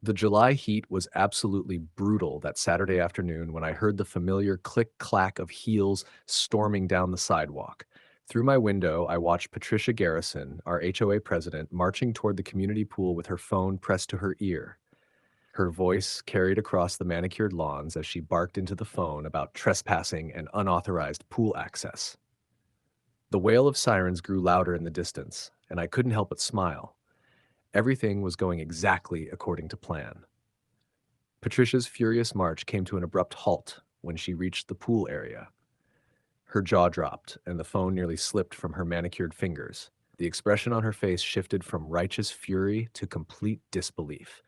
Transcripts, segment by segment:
The July heat was absolutely brutal that Saturday afternoon when I heard the familiar click-clack of heels storming down the sidewalk. Through my window, I watched Patricia Garrison, our HOA president, marching toward the community pool with her phone pressed to her ear. Her voice carried across the manicured lawns as she barked into the phone about trespassing and unauthorized pool access. The wail of sirens grew louder in the distance, and I couldn't help but smile. Everything was going exactly according to plan. Patricia's furious march came to an abrupt halt when she reached the pool area. Her jaw dropped, and the phone nearly slipped from her manicured fingers. The expression on her face shifted from righteous fury to complete disbelief.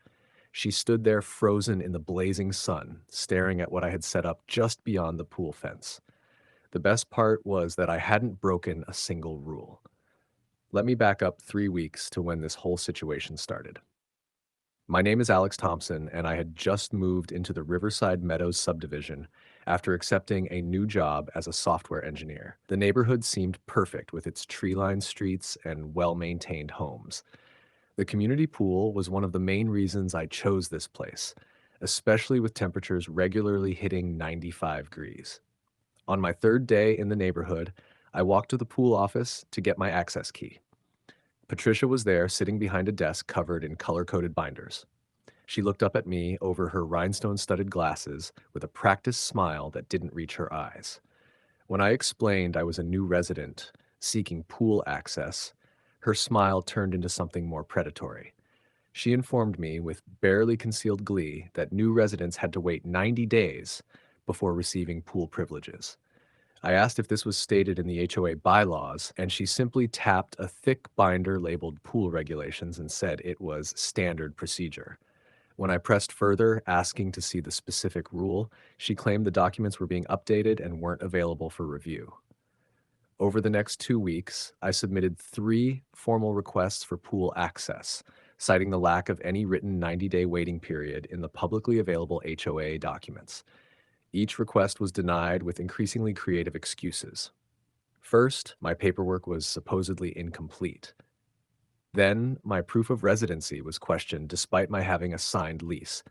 She stood there frozen in the blazing sun, staring at what I had set up just beyond the pool fence. The best part was that I hadn't broken a single rule. Let me back up 3 weeks to when this whole situation started. My name is Alex Thompson, and I had just moved into the Riverside Meadows subdivision after accepting a new job as a software engineer. The neighborhood seemed perfect with its tree-lined streets and well-maintained homes. The community pool was one of the main reasons I chose this place, especially with temperatures regularly hitting 95 degrees. On my third day in the neighborhood, I walked to the pool office to get my access key. Patricia was there, sitting behind a desk covered in color-coded binders. She looked up at me over her rhinestone-studded glasses with a practiced smile that didn't reach her eyes. When I explained I was a new resident seeking pool access, her smile turned into something more predatory. She informed me with barely concealed glee that new residents had to wait 90 days before receiving pool privileges. I asked if this was stated in the HOA bylaws, and she simply tapped a thick binder labeled pool regulations and said it was standard procedure. When I pressed further, asking to see the specific rule, she claimed the documents were being updated and weren't available for review. Over the next 2 weeks, I submitted 3 formal requests for pool access, citing the lack of any written 90-day waiting period in the publicly available HOA documents. Each request was denied with increasingly creative excuses. First, my paperwork was supposedly incomplete. Then, my proof of residency was questioned despite my having a signed lease.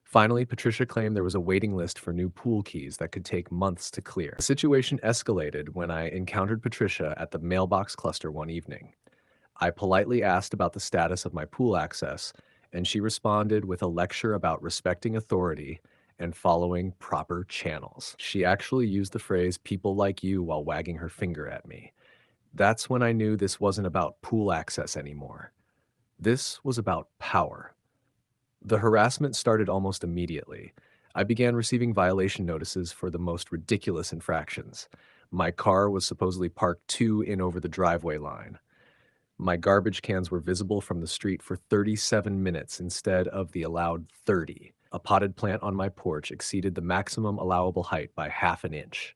Finally, Patricia claimed there was a waiting list for new pool keys that could take months to clear. The situation escalated when I encountered Patricia at the mailbox cluster one evening. I politely asked about the status of my pool access, and she responded with a lecture about respecting authority and following proper channels. She actually used the phrase "people like you" while wagging her finger at me. That's when I knew this wasn't about pool access anymore. This was about power. The harassment started almost immediately. I began receiving violation notices for the most ridiculous infractions. My car was supposedly parked 2 in over the driveway line. My garbage cans were visible from the street for 37 minutes instead of the allowed 30. A potted plant on my porch exceeded the maximum allowable height by half an inch.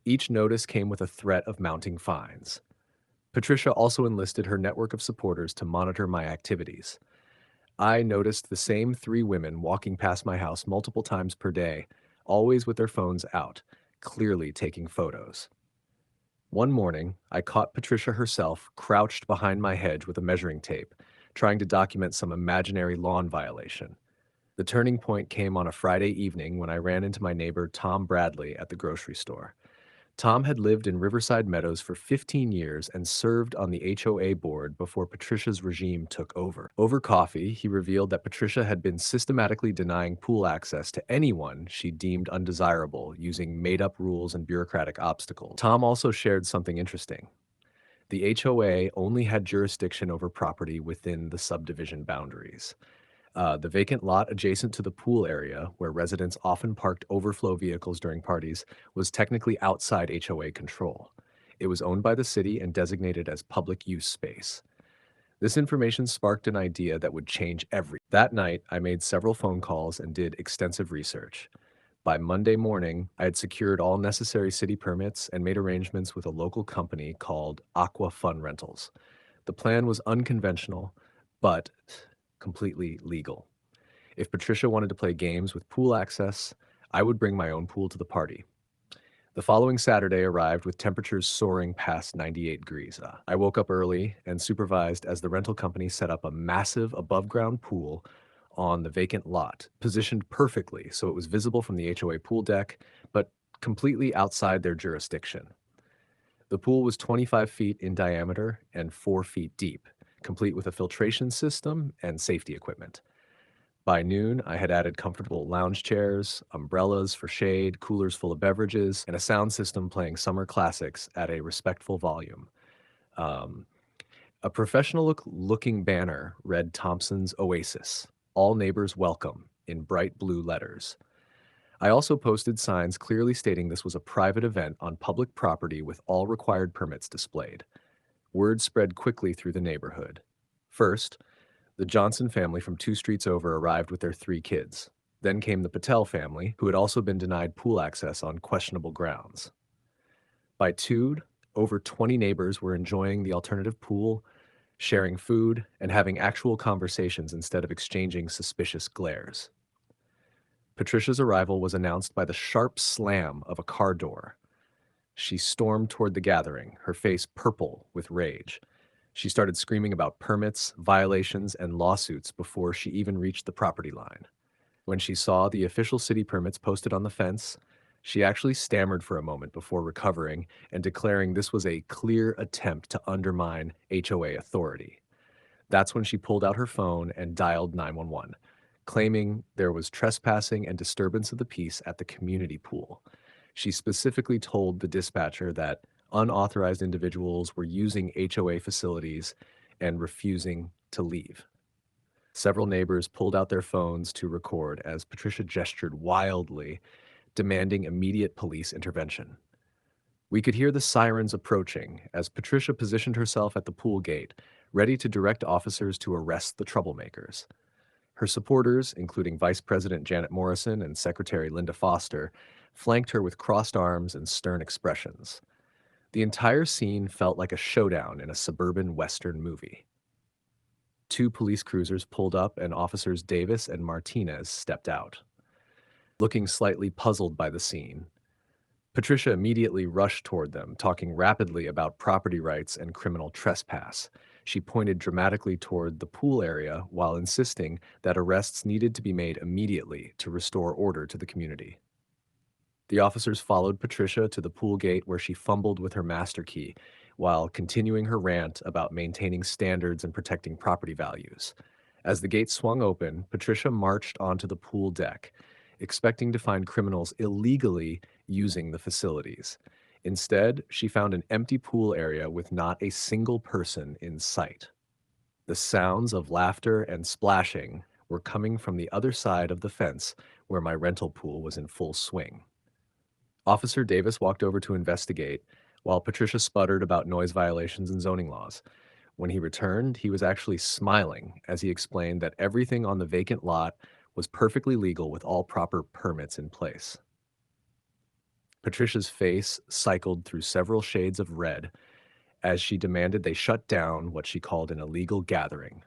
Each notice came with a threat of mounting fines. Patricia also enlisted her network of supporters to monitor my activities. I noticed the same 3 women walking past my house multiple times per day, always with their phones out, clearly taking photos. One morning, I caught Patricia herself crouched behind my hedge with a measuring tape, trying to document some imaginary lawn violation. The turning point came on a Friday evening when I ran into my neighbor Tom Bradley at the grocery store. Tom had lived in Riverside Meadows for 15 years and served on the HOA board before Patricia's regime took over. Over coffee, he revealed that Patricia had been systematically denying pool access to anyone she deemed undesirable using made-up rules and bureaucratic obstacles. Tom also shared something interesting. The HOA only had jurisdiction over property within the subdivision boundaries. The vacant lot adjacent to the pool area, where residents often parked overflow vehicles during parties, was technically outside HOA control. It was owned by the city and designated as public use space. This information sparked an idea that would change everything. That night, I made several phone calls and did extensive research. By Monday morning, I had secured all necessary city permits and made arrangements with a local company called Aqua Fun Rentals. The plan was unconventional, but completely legal. If Patricia wanted to play games with pool access, I would bring my own pool to the party. The following Saturday arrived with temperatures soaring past 98 degrees. I woke up early and supervised as the rental company set up a massive above-ground pool on the vacant lot, positioned perfectly so it was visible from the HOA pool deck, but completely outside their jurisdiction. The pool was 25 feet in diameter and 4 feet deep, complete with a filtration system and safety equipment. By noon, I had added comfortable lounge chairs, umbrellas for shade, coolers full of beverages, and a sound system playing summer classics at a respectful volume. Um, a professional looking banner read Thompson's Oasis, all neighbors welcome, in bright blue letters. I also posted signs clearly stating this was a private event on public property with all required permits displayed. Word spread quickly through the neighborhood. First, the Johnson family from 2 streets over arrived with their 3 kids. Then came the Patel family, who had also been denied pool access on questionable grounds. By 2, over 20 neighbors were enjoying the alternative pool, sharing food, and having actual conversations instead of exchanging suspicious glares. Patricia's arrival was announced by the sharp slam of a car door. She stormed toward the gathering, her face purple with rage. She started screaming about permits, violations, and lawsuits before she even reached the property line. When she saw the official city permits posted on the fence, she actually stammered for a moment before recovering and declaring this was a clear attempt to undermine HOA authority. That's when she pulled out her phone and dialed 911, claiming there was trespassing and disturbance of the peace at the community pool. She specifically told the dispatcher that unauthorized individuals were using HOA facilities and refusing to leave. Several neighbors pulled out their phones to record as Patricia gestured wildly, demanding immediate police intervention. We could hear the sirens approaching as Patricia positioned herself at the pool gate, ready to direct officers to arrest the troublemakers. Her supporters, including Vice President Janet Morrison and Secretary Linda Foster, flanked her with crossed arms and stern expressions. The entire scene felt like a showdown in a suburban Western movie. 2 police cruisers pulled up and officers Davis and Martinez stepped out. Looking slightly puzzled by the scene, Patricia immediately rushed toward them, talking rapidly about property rights and criminal trespass. She pointed dramatically toward the pool area while insisting that arrests needed to be made immediately to restore order to the community. The officers followed Patricia to the pool gate where she fumbled with her master key while continuing her rant about maintaining standards and protecting property values. As the gate swung open, Patricia marched onto the pool deck, expecting to find criminals illegally using the facilities. Instead, she found an empty pool area with not a single person in sight. The sounds of laughter and splashing were coming from the other side of the fence where my rental pool was in full swing. Officer Davis walked over to investigate, while Patricia sputtered about noise violations and zoning laws. When he returned, he was actually smiling as he explained that everything on the vacant lot was perfectly legal with all proper permits in place. Patricia's face cycled through several shades of red as she demanded they shut down what she called an illegal gathering.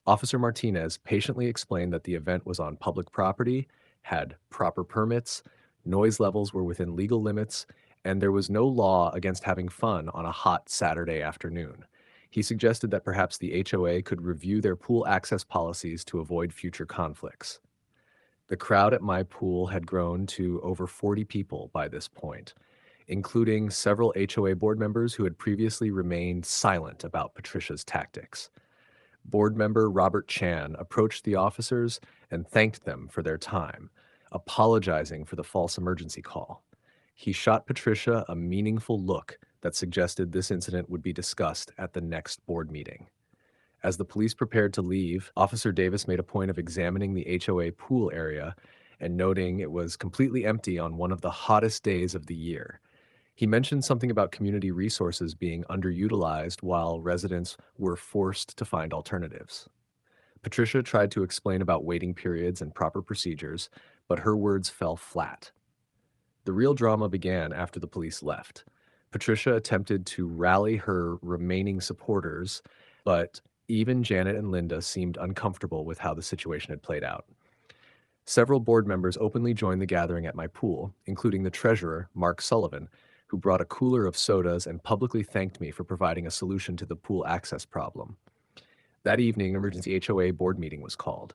Officer Martinez patiently explained that the event was on public property, had proper permits, noise levels were within legal limits, and there was no law against having fun on a hot Saturday afternoon. He suggested that perhaps the HOA could review their pool access policies to avoid future conflicts. The crowd at my pool had grown to over 40 people by this point, including several HOA board members who had previously remained silent about Patricia's tactics. Board member Robert Chan approached the officers and thanked them for their time, apologizing for the false emergency call. He shot Patricia a meaningful look that suggested this incident would be discussed at the next board meeting. As the police prepared to leave, Officer Davis made a point of examining the HOA pool area and noting it was completely empty on one of the hottest days of the year. He mentioned something about community resources being underutilized while residents were forced to find alternatives. Patricia tried to explain about waiting periods and proper procedures, but her words fell flat. The real drama began after the police left. Patricia attempted to rally her remaining supporters, but even Janet and Linda seemed uncomfortable with how the situation had played out. Several board members openly joined the gathering at my pool, including the treasurer, Mark Sullivan, who brought a cooler of sodas and publicly thanked me for providing a solution to the pool access problem. That evening, an emergency HOA board meeting was called.